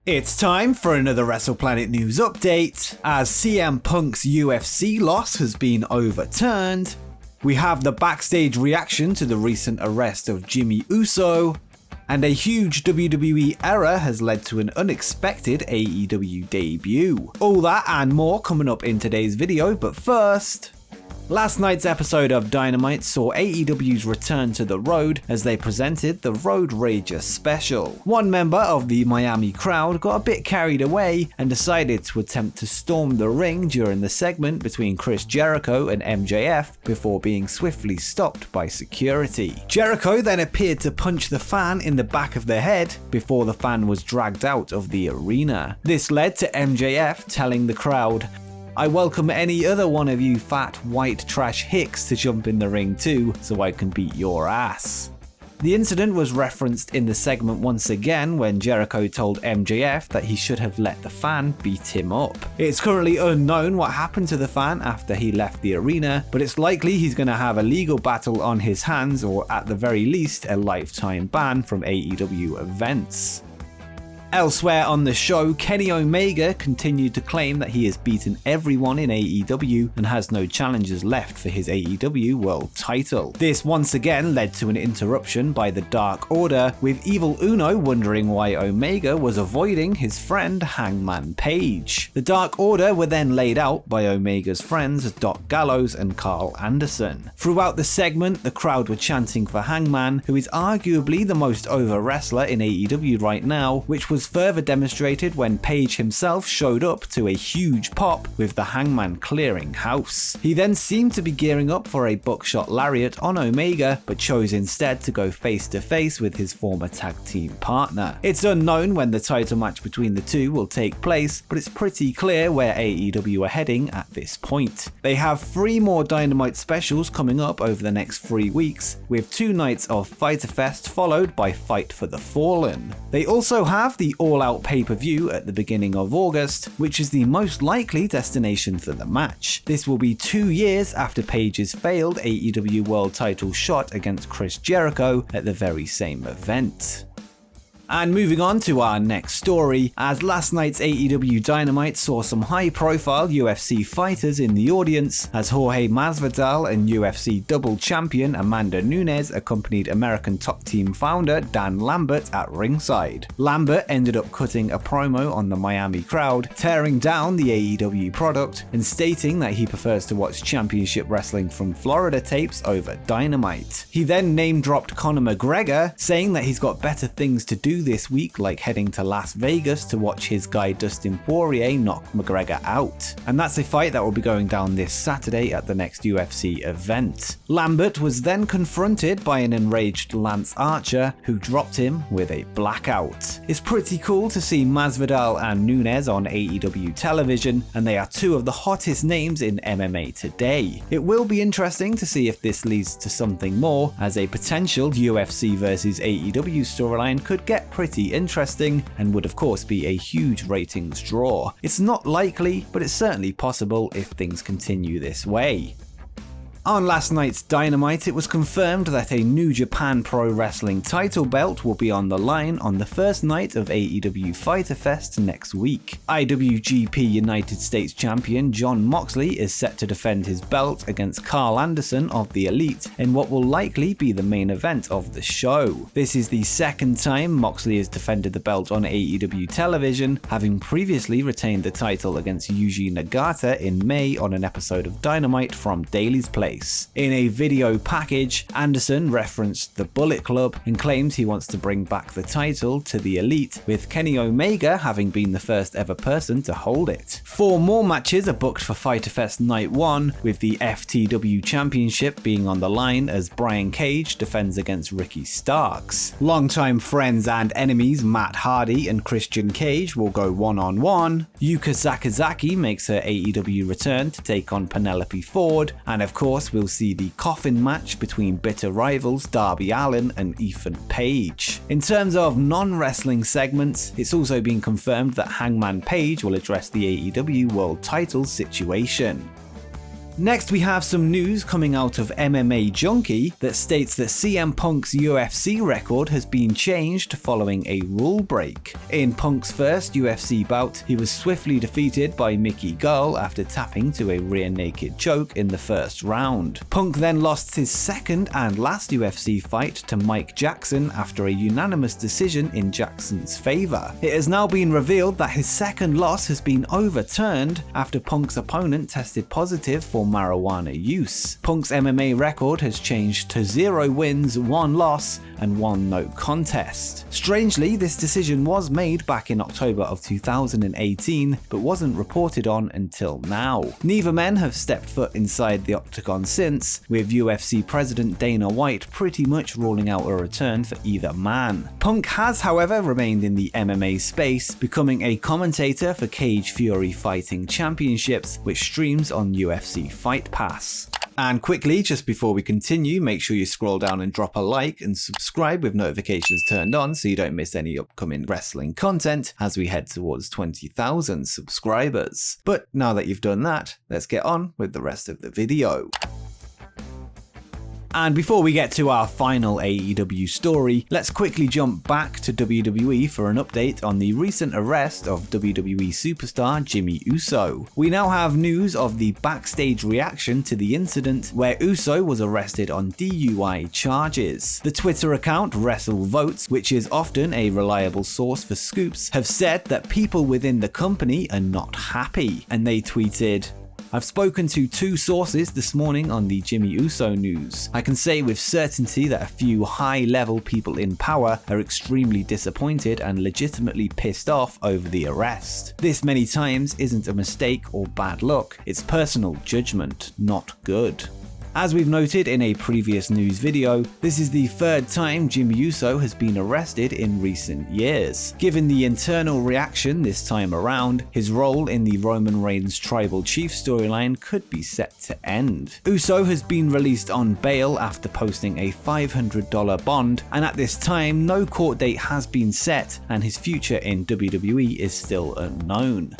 It's time for another WrestlePlanet news update, as CM Punk's UFC loss has been overturned. We have the backstage reaction to the recent arrest of Jimmy Uso, and a huge WWE error has led to an unexpected AEW debut. All that and more coming up in today's video, but first, last night's episode of Dynamite saw AEW's return to the road as they presented the Road Rager special. One member of the Miami crowd got a bit carried away and decided to attempt to storm the ring during the segment between Chris Jericho and MJF before being swiftly stopped by security. Jericho then appeared to punch the fan in the back of the head before the fan was dragged out of the arena. This led to MJF telling the crowd, "I welcome any other one of you fat white trash hicks to jump in the ring too, so I can beat your ass." The incident was referenced in the segment once again when Jericho told MJF that he should have let the fan beat him up. It's currently unknown what happened to the fan after he left the arena, but it's likely he's going to have a legal battle on his hands, or at the very least a lifetime ban from AEW events. Elsewhere on the show, Kenny Omega continued to claim that he has beaten everyone in AEW and has no challengers left for his AEW World title. This once again led to an interruption by the Dark Order, with Evil Uno wondering why Omega was avoiding his friend Hangman Page. The Dark Order were then laid out by Omega's friends Doc Gallows and Carl Anderson. Throughout the segment, the crowd were chanting for Hangman, who is arguably the most over wrestler in AEW right now, which was further demonstrated when Page himself showed up to a huge pop with the Hangman clearing house. He then seemed to be gearing up for a buckshot lariat on Omega, but chose instead to go face to face with his former tag team partner. It's unknown when the title match between the two will take place, but it's pretty clear where AEW are heading at this point. They have 3 more Dynamite specials coming up over the next 3 weeks, with 2 nights of Fyter Fest followed by Fight for the Fallen. They also have the All-Out pay-per-view at the beginning of August, which is the most likely destination for the match. This will be 2 years after Page's failed AEW World title shot against Chris Jericho at the very same event. And moving on to our next story, as last night's AEW Dynamite saw some high-profile UFC fighters in the audience, as Jorge Masvidal and UFC double champion Amanda Nunes accompanied American Top Team founder Dan Lambert at ringside. Lambert ended up cutting a promo on the Miami crowd, tearing down the AEW product and stating that he prefers to watch championship wrestling from Florida tapes over Dynamite. He then name-dropped Conor McGregor, saying that he's got better things to do this week, like heading to Las Vegas to watch his guy Dustin Poirier knock McGregor out. And that's a fight that will be going down this Saturday at the next UFC event. Lambert was then confronted by an enraged Lance Archer, who dropped him with a blackout. It's pretty cool to see Masvidal and Nunes on AEW television, and they are 2 of the hottest names in MMA today. It will be interesting to see if this leads to something more, as a potential UFC versus AEW storyline could get pretty interesting and would of course be a huge ratings draw. It's not likely, but it's certainly possible if things continue this way. On last night's Dynamite, it was confirmed that a new Japan Pro-Wrestling title belt will be on the line on the first night of AEW Fyter Fest next week. IWGP United States Champion Jon Moxley is set to defend his belt against Carl Anderson of the Elite in what will likely be the main event of the show. This is the second time Moxley has defended the belt on AEW television, having previously retained the title against Yuji Nagata in May on an episode of Dynamite from Daily's Place. In a video package, Anderson referenced the Bullet Club and claims he wants to bring back the title to the Elite, with Kenny Omega having been the first ever person to hold it. 4 more matches are booked for Fyter Fest Night 1, with the FTW Championship being on the line as Brian Cage defends against Ricky Starks. Longtime friends and enemies Matt Hardy and Christian Cage will go one-on-one. Yuka Sakazaki makes her AEW return to take on Penelope Ford, and of course we'll see the coffin match between bitter rivals Darby Allin and Ethan Page. In terms of non-wrestling segments, it's also been confirmed that Hangman Page will address the AEW World title situation. Next, we have some news coming out of MMA Junkie that states that CM Punk's UFC record has been changed following a rule break. In Punk's first UFC bout, he was swiftly defeated by Mickey Gall after tapping to a rear naked choke in the first round. Punk then lost his second and last UFC fight to Mike Jackson after a unanimous decision in Jackson's favor. It has now been revealed that his second loss has been overturned after Punk's opponent tested positive for marijuana use. Punk's MMA record has changed to 0 wins, 1 loss, and 1 no contest. Strangely, this decision was made back in October of 2018, but wasn't reported on until now. Neither men have stepped foot inside the octagon since, with UFC President Dana White pretty much ruling out a return for either man. Punk has, however, remained in the MMA space, becoming a commentator for Cage Fury Fighting Championships, which streams on UFC Fight Pass. And quickly, just before we continue, make sure you scroll down and drop a like and subscribe with notifications turned on so you don't miss any upcoming wrestling content as we head towards 20,000 subscribers. But now that you've done that, let's get on with the rest of the video. And before we get to our final AEW story, let's quickly jump back to WWE for an update on the recent arrest of WWE superstar Jimmy Uso. We now have news of the backstage reaction to the incident where Uso was arrested on DUI charges. The Twitter account WrestleVotes, which is often a reliable source for scoops, have said that people within the company are not happy, and they tweeted, "I've spoken to 2 sources this morning on the Jimmy Uso news. I can say with certainty that a few high-level people in power are extremely disappointed and legitimately pissed off over the arrest. This many times isn't a mistake or bad luck, it's personal judgment, not good." As we've noted in a previous news video, this is the 3rd time Jimmy Uso has been arrested in recent years. Given the internal reaction this time around, his role in the Roman Reigns Tribal Chief storyline could be set to end. Uso has been released on bail after posting a $500 bond, and at this time no court date has been set and his future in WWE is still unknown.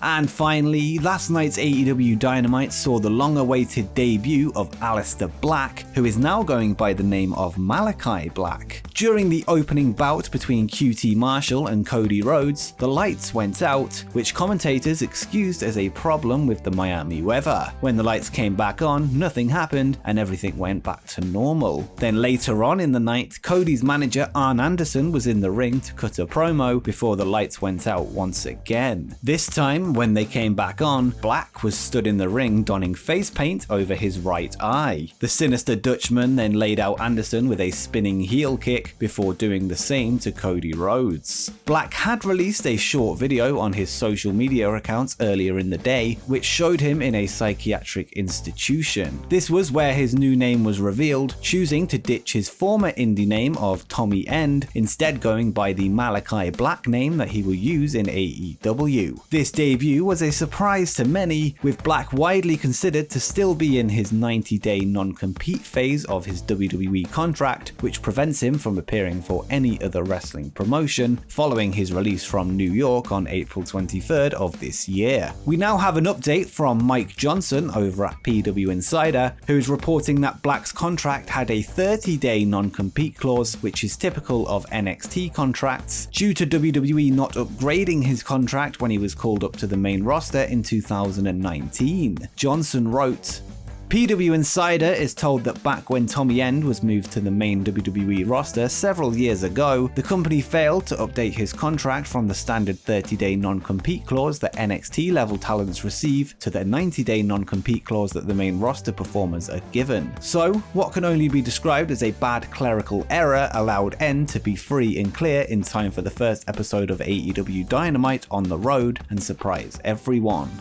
And finally, last night's AEW Dynamite saw the long-awaited debut of Aleister Black, who is now going by the name of Malakai Black. During the opening bout between QT Marshall and Cody Rhodes, the lights went out, which commentators excused as a problem with the Miami weather. When the lights came back on, nothing happened and everything went back to normal. Then later on in the night, Cody's manager Arn Anderson was in the ring to cut a promo before the lights went out once again. This time, when they came back on, Black was stood in the ring donning face paint over his right eye. The sinister Dutchman then laid out Anderson with a spinning heel kick before doing the same to Cody Rhodes. Black had released a short video on his social media accounts earlier in the day, which showed him in a psychiatric institution. This was where his new name was revealed, choosing to ditch his former indie name of Tommy End, instead going by the Malakai Black name that he will use in AEW. This debut was a surprise to many, with Black widely considered to still be in his 90-day non-compete phase of his WWE contract, which prevents him from appearing for any other wrestling promotion, following his release from New York on April 23rd of this year. We now have an update from Mike Johnson over at PW Insider, who is reporting that Black's contract had a 30-day non-compete clause, which is typical of NXT contracts, due to WWE not upgrading his contract when he was called up to the main roster in 2019. Johnson wrote, PW Insider is told that back when Tommy End was moved to the main WWE roster several years ago, the company failed to update his contract from the standard 30-day non-compete clause that NXT level talents receive to the 90-day non-compete clause that the main roster performers are given. So, what can only be described as a bad clerical error allowed End to be free and clear in time for the first episode of AEW Dynamite on the road and surprise everyone.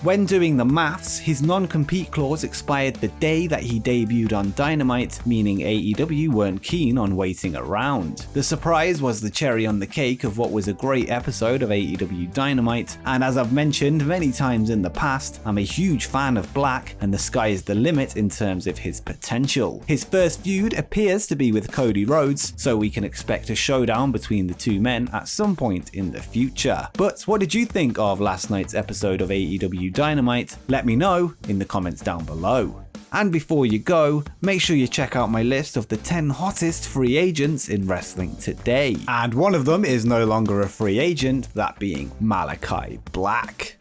When doing the maths, his non-compete clause expired the day that he debuted on Dynamite, meaning AEW weren't keen on waiting around. The surprise was the cherry on the cake of what was a great episode of AEW Dynamite, and as I've mentioned many times in the past, I'm a huge fan of Black, and the sky is the limit in terms of his potential. His first feud appears to be with Cody Rhodes, so we can expect a showdown between the two men at some point in the future. But what did you think of last night's episode of AEW AEW Dynamite, let me know in the comments down below. And before you go, make sure you check out my list of the 10 hottest free agents in wrestling today. And one of them is no longer a free agent, that being Malakai Black.